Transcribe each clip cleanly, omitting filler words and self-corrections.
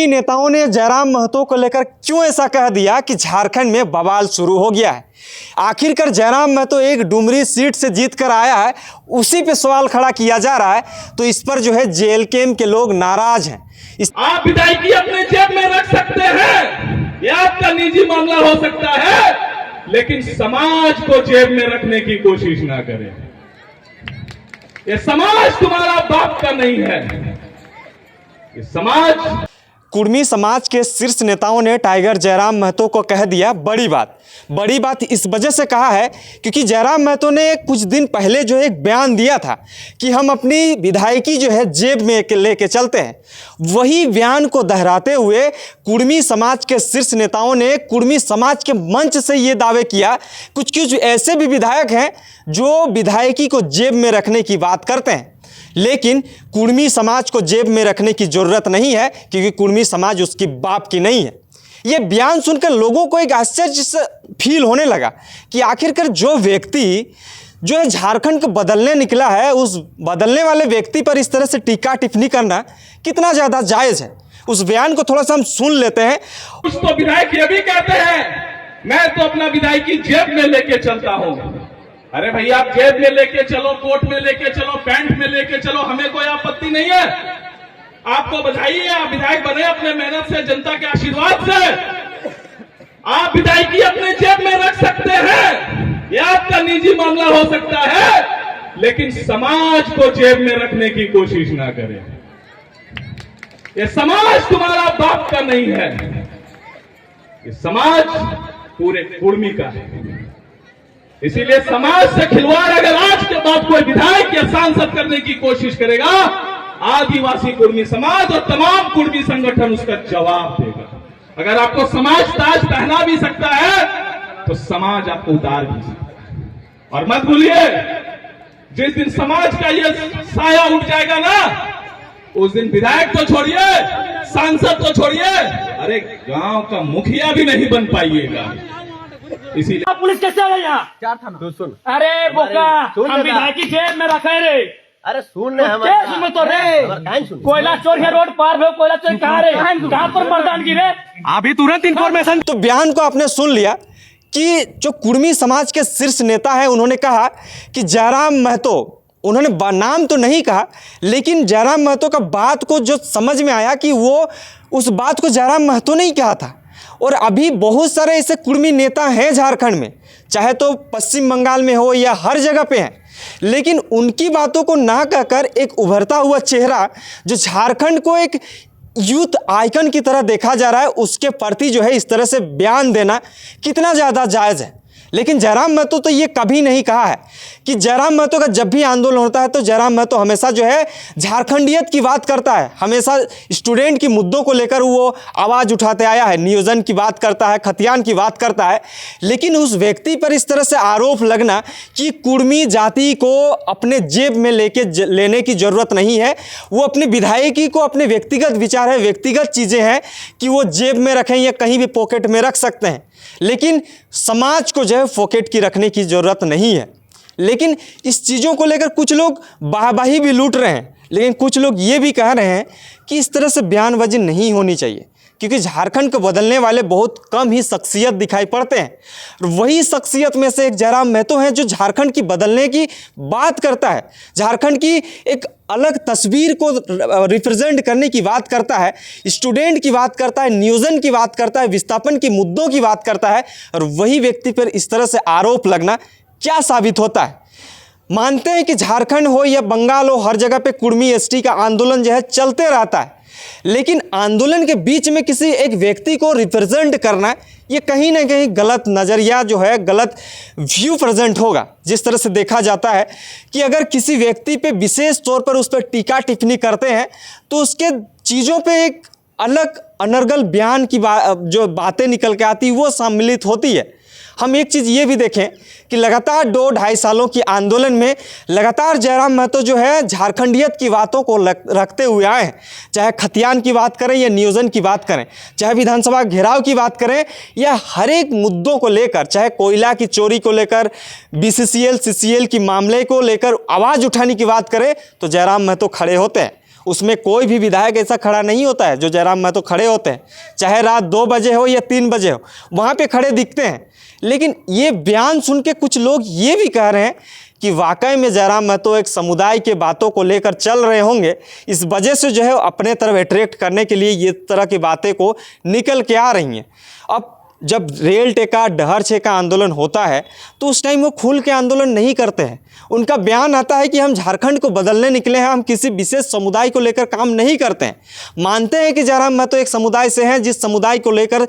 नेताओं ने जयराम महतो को लेकर क्यों ऐसा कह दिया कि झारखंड में बवाल शुरू हो गया है। आखिरकार जयराम महतो एक डुमरी सीट से जीत कर आया है, उसी पे सवाल खड़ा किया जा रहा है। तो इस पर जो है जेएलकेएम के लोग नाराज हैं। आप विधायकी अपने जेब में रख सकते हैं, यह आपका निजी मामला हो सकता है, लेकिन समाज को जेब में रखने की कोशिश ना करें। यह समाज तुम्हारा बाप का नहीं है, ये समाज। कुर्मी समाज के शीर्ष नेताओं ने टाइगर जयराम महतो को कह दिया बड़ी बात इस वजह से कहा है क्योंकि जयराम महतो ने कुछ दिन पहले जो एक बयान दिया था कि हम अपनी विधायकी जो है जेब में लेके चलते हैं। वही बयान को दोहराते हुए कुर्मी समाज के शीर्ष नेताओं ने कुर्मी समाज के मंच से ये दावे किया। कुछ ऐसे भी विधायक हैं जो विधायकी को जेब में रखने की बात करते हैं, लेकिन कुर्मी समाज को जेब में रखने की जरूरत नहीं है क्योंकि कुर्मी समाज उसकी बाप की नहीं है। यह बयान सुनकर लोगों को एक आश्चर्य से फील होने लगा कि आखिरकार जो व्यक्ति जो है झारखंड को बदलने निकला है, उस बदलने वाले व्यक्ति पर इस तरह से टीका टिप्पणी करना कितना ज़्यादा जायज़ है। उस बयान को थोड़ा सा हम सुन लेते हैं। कुछ तो विधायक ये भी कहते हैं मैं तो अपना विधायकी जेब में लेके चलता हूं। अरे भैया, आप जेब में लेके चलो, कोट में लेके चलो, पैंट में लेके चलो, हमें कोई आपत्ति नहीं है। आपको बधाई है, आप विधायक बने अपने मेहनत से, जनता के आशीर्वाद से। आप विधायकी अपने जेब में रख सकते हैं, यह आपका निजी मामला हो सकता है, लेकिन समाज को जेब में रखने की कोशिश ना करें। यह समाज तुम्हारा बाप का नहीं है, ये समाज पूरे कुर्मी का है। इसीलिए समाज से खिलवाड़ अगर आज के बाद कोई विधायक या सांसद करने की कोशिश करेगा, आदिवासी कुर्मी समाज और तमाम कुर्मी संगठन उसका जवाब देगा। अगर आपको समाज ताज पहना भी सकता है तो समाज आपको उतार भी सकता है। और मत भूलिए, जिस दिन समाज का ये साया उठ जाएगा ना, उस दिन विधायक तो छोड़िए, सांसद तो छोड़िए, अरे गांव का मुखिया भी नहीं बन पाइएगा। इसीलिए पुलिस कैसे आ गई यहाँ? क्या था ना? सुन अरे बोका, हम विधायकी जेब में रखे रे। अरे सुन में तो रे कोयला चोर है, रोड पार हो, कोयला चोर कहाँ रे? कहाँ पर मर्दानगी रे? अभी तुरंत इन्फॉर्मेशन। तो बयान को आपने सुन लिया कि जो कुर्मी समाज के शीर्ष नेता है उन्होंने कहा कि जयराम महतो, उन्होंने नाम तो नहीं कहा, लेकिन जयराम महतो का बात को जो समझ में आया कि वो उस बात को जयराम महतो ने ही कहा था। और अभी बहुत सारे ऐसे कुर्मी नेता हैं झारखंड में, चाहे तो पश्चिम बंगाल में हो या हर जगह पे हैं, लेकिन उनकी बातों को ना कहकर एक उभरता हुआ चेहरा जो झारखंड को एक यूथ आइकन की तरह देखा जा रहा है, उसके प्रति जो है इस तरह से बयान देना कितना ज़्यादा जायज़ है। लेकिन जयराम महतो तो ये कभी नहीं कहा है कि जयराम महतो का जब भी आंदोलन होता है तो जयराम महतो हमेशा जो है झारखंडियत की बात करता है, हमेशा स्टूडेंट की मुद्दों को लेकर वो आवाज़ उठाते आया है, नियोजन की बात करता है, खतियान की बात करता है। लेकिन उस व्यक्ति पर इस तरह से आरोप लगना कि कुर्मी जाति को अपने जेब में लेने की ज़रूरत नहीं है, वो अपनी विधायकी को अपने व्यक्तिगत विचार है, व्यक्तिगत चीज़ें हैं कि वो जेब में रखें या कहीं भी पॉकेट में रख सकते हैं, लेकिन समाज को जो है पॉकेट की रखने की ज़रूरत नहीं है। लेकिन इस चीज़ों को लेकर कुछ लोग वाहवाही भी लूट रहे हैं, लेकिन कुछ लोग ये भी कह रहे हैं कि इस तरह से बयानबाजी नहीं होनी चाहिए क्योंकि झारखंड को बदलने वाले बहुत कम ही शख्सियत दिखाई पड़ते हैं। वही शख्सियत में से एक जयराम महतो हैं जो झारखंड की बदलने की बात करता है, झारखंड की एक अलग तस्वीर को रिप्रेजेंट करने की बात करता है, स्टूडेंट की बात करता है, नियोजन की बात करता है, विस्थापन के मुद्दों की बात करता है। और वही व्यक्ति पर इस तरह से आरोप लगना क्या साबित होता है? मानते हैं कि झारखंड हो या बंगाल हो, हर जगह पे कुर्मी एसटी का आंदोलन जो है चलते रहता है, लेकिन आंदोलन के बीच में किसी एक व्यक्ति को रिप्रेजेंट करना ये कहीं ना कहीं गलत नज़रिया जो है, गलत व्यू प्रेजेंट होगा। जिस तरह से देखा जाता है कि अगर किसी व्यक्ति पे विशेष तौर पर उस पर टीका टिप्पणी करते हैं तो उसके चीज़ों पे एक अलग अनर्गल बयान की जो बातें निकल के आती वो सम्मिलित होती है। हम एक चीज़ ये भी देखें कि लगातार 2-2.5 सालों की आंदोलन में लगातार जयराम महतो जो है झारखंडियत की बातों को रखते हुए आए हैं, चाहे खतियान की बात करें या नियोजन की बात करें, चाहे विधानसभा घेराव की बात करें या हर एक मुद्दों को लेकर, चाहे कोयला की चोरी को लेकर, BCCL CCL की मामले को लेकर आवाज़ उठाने की बात करें तो जयराम महतो खड़े होते हैं। उसमें कोई भी विधायक ऐसा खड़ा नहीं होता है जो जयराम महतो खड़े होते हैं, चाहे रात 2 बजे हो या 3 बजे हो, वहाँ पे खड़े दिखते हैं। लेकिन ये बयान सुन के कुछ लोग ये भी कह रहे हैं कि वाकई में जयराम महतो एक समुदाय के बातों को लेकर चल रहे होंगे, इस वजह से जो है अपने तरफ अट्रैक्ट करने के लिए ये तरह की बातें को निकल के आ रही हैं। अब जब रेल टेका डहर छेका आंदोलन होता है तो उस टाइम वो खुल के आंदोलन नहीं करते हैं। उनका बयान आता है कि हम झारखंड को बदलने निकले हैं, हम किसी विशेष समुदाय को लेकर काम नहीं करते हैं। मानते हैं कि जयराम महतो एक समुदाय से हैं जिस समुदाय को लेकर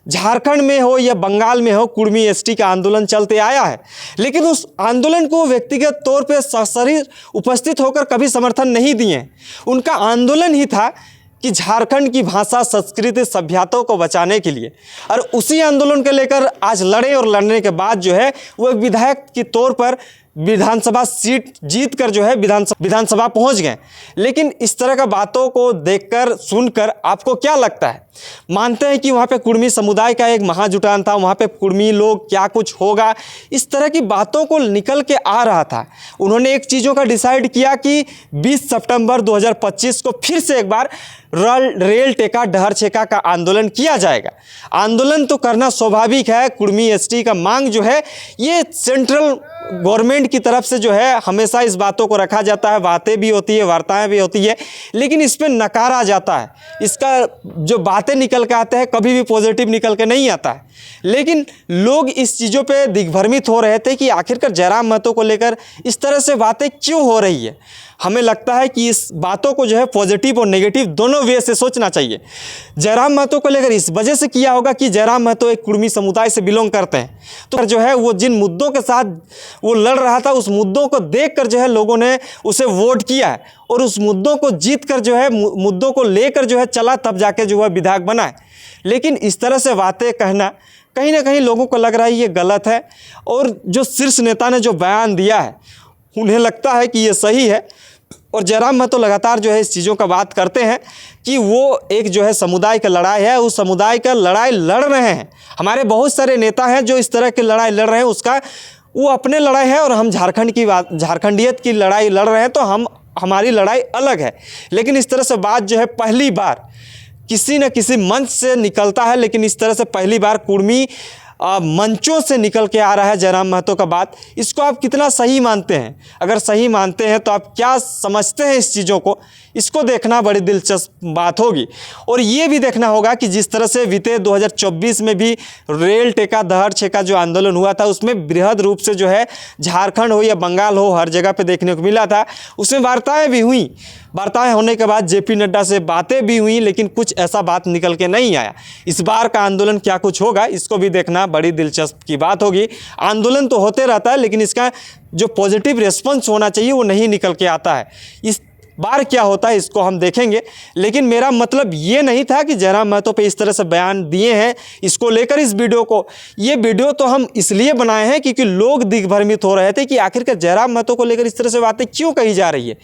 झारखंड में हो या बंगाल में हो कुर्मी एसटी का आंदोलन चलते आया है, लेकिन उस आंदोलन को व्यक्तिगत तौर पर सशरीर उपस्थित होकर कभी समर्थन नहीं दिए। उनका आंदोलन ही था कि झारखंड की भाषा, संस्कृति, सभ्यताओं को बचाने के लिए, और उसी आंदोलन को लेकर आज लड़े और लड़ने के बाद जो है वो एक विधायक के तौर पर विधानसभा सीट जीत कर जो है विधानसभा पहुंच गए। लेकिन इस तरह का बातों को देखकर सुनकर आपको क्या लगता है? मानते हैं कि वहाँ पे कुर्मी समुदाय का एक महाजुटान था, वहाँ पे कुर्मी लोग क्या कुछ होगा, इस तरह की बातों को निकल के आ रहा था। उन्होंने एक चीज़ों का डिसाइड किया कि 20 सितंबर 2025 को फिर से एक बार रेल टेका डहर छेका का आंदोलन किया जाएगा। आंदोलन तो करना स्वाभाविक है, कुर्मी एसटी का मांग जो है ये सेंट्रल गवर्नमेंट की तरफ से जो है हमेशा इस बातों को रखा जाता है, बातें भी होती है, वार्ताएं भी होती है, लेकिन इस पर नकारा जाता है। इसका जो बातें निकल के आते हैं कभी भी पॉजिटिव निकल के नहीं आता है। लेकिन लोग इस चीज़ों पे दिग्भ्रमित हो रहे थे कि आखिरकार जयराम महतो को लेकर इस तरह से बातें क्यों हो रही है। हमें लगता है कि इस बातों को जो है पॉजिटिव और नेगेटिव दोनों वे से सोचना चाहिए। जयराम महतो को लेकर इस वजह से किया होगा कि जयराम महतो एक कुर्मी समुदाय से बिलोंग करते हैं, तो जो है वो जिन मुद्दों के साथ वो लड़ रहा था उस मुद्दों को देखकर जो है लोगों ने उसे वोट किया है, और उस मुद्दों को जीत कर जो है मुद्दों को लेकर जो है चला, तब जाके जो है विधायक बना है। लेकिन इस तरह से बातें कहना कहीं ना कहीं लोगों को लग रहा है ये गलत है, और जो शीर्ष नेता ने जो बयान दिया है उन्हें लगता है कि ये सही है। और जयराम महतो लगातार जो है इस चीज़ों का बात करते हैं कि वो एक जो है समुदाय का लड़ाई है, उस समुदाय का लड़ाई लड़ रहे हैं। हमारे बहुत सारे नेता हैं जो इस तरह की लड़ाई लड़ रहे हैं, उसका वो अपने लड़ाई है, और हम झारखंडियत की लड़ाई लड़ रहे हैं, तो हमारी लड़ाई अलग है। लेकिन इस तरह से बात जो है पहली बार किसी न किसी मंच से निकलता है, लेकिन इस तरह से पहली बार कुर्मी मंचों से निकल के आ रहा है जयराम महतो का बात। इसको आप कितना सही मानते हैं? अगर सही मानते हैं तो आप क्या समझते हैं इस चीज़ों को? इसको देखना बड़ी दिलचस्प बात होगी। और ये भी देखना होगा कि जिस तरह से बीते 2024 में भी रेल टेका डहर छेका जो आंदोलन हुआ था उसमें बृहद रूप से जो है झारखंड हो या बंगाल हो हर जगह पे देखने को मिला था। उसमें वार्ताएं भी हुई, वार्ताएं होने के बाद जेपी नड्डा से बातें भी हुई, लेकिन कुछ ऐसा बात निकल के नहीं आया। इस बार का आंदोलन क्या कुछ होगा इसको भी देखना बड़ी दिलचस्प की बात होगी। आंदोलन तो होते रहता है, लेकिन इसका जो पॉजिटिव रिस्पॉन्स होना चाहिए वो नहीं निकल के आता है। इस बार क्या होता है इसको हम देखेंगे। लेकिन मेरा मतलब ये नहीं था कि जयराम महतो पे इस तरह से बयान दिए हैं, इसको लेकर इस ये वीडियो तो हम इसलिए बनाए हैं क्योंकि लोग दिग्भ्रमित हो रहे थे कि आखिरकार जयराम महतो को लेकर इस तरह से बातें क्यों कही जा रही है।